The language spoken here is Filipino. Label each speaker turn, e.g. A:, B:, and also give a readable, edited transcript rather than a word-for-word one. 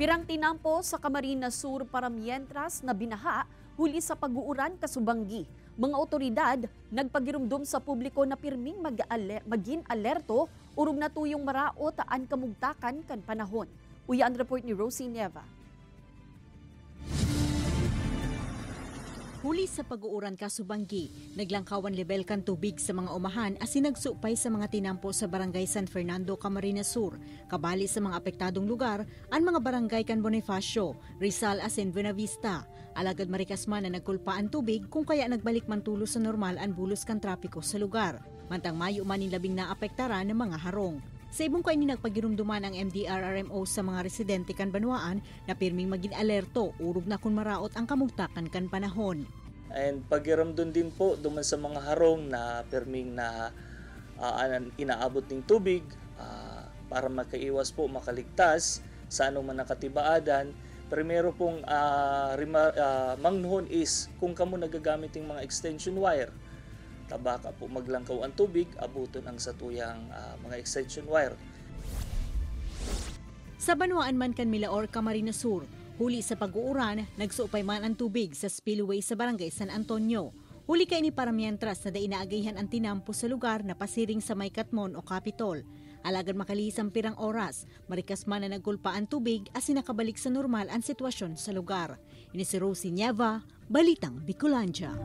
A: Pirang tinampo sa Camarines Sur para mientras na binaha huli sa pag-uuran kasubanggi. Mga otoridad nagpagirumdum sa publiko na pirming maging alerto urog na tuyong maraot taan kamugtakan kan panahon. Uyan report ni Rosie Nieva.
B: Huli sa pag-uuran kasubanggi, naglangkawan level kan tubig sa mga umahan as sinagsupay sa mga tinampo sa barangay San Fernando, Camarines Sur. Kabali sa mga apektadong lugar, ang mga barangay kan Bonifacio, Rizal as in Buenavista. Alagad marikasman na nagkulpaan tubig kung kaya nagbalik man tulo sa normal ang bulos kan trapiko sa lugar. Mantang mayo man labing na apektara ng mga harong. Sa ibong kaini nagpagirumduman ang MDRRMO sa mga residente kan Banwaan na pirming maging alerto urog na kung maraot ang kamugtakan kan panahon.
C: And pagiramdon din po duman sa mga harong na pirming na inaabot ng tubig para makaiwas po makaligtas sa anong man nakatibaadan. Primero pong mangnuhon is kung kamo nagagamit ng mga extension wire. Tabaka po maglangkaw ang tubig, abuton ang satuyang mga extension wire.
B: Sa Banwaan man kan Milaor, Camarines Sur, huli sa pag-uuran, nagsuupay man ang tubig sa spillway sa barangay San Antonio. Huli kay ni para mientras na dainaagayan ang tinampo sa lugar na pasiring sa May Katmon o Capitol. Alagad makalisang pirang oras, marikas man na nagkulpa ang tubig as sinakabalik sa normal ang sitwasyon sa lugar. Ini si Rosie Nieva, Balitang Bicolandia.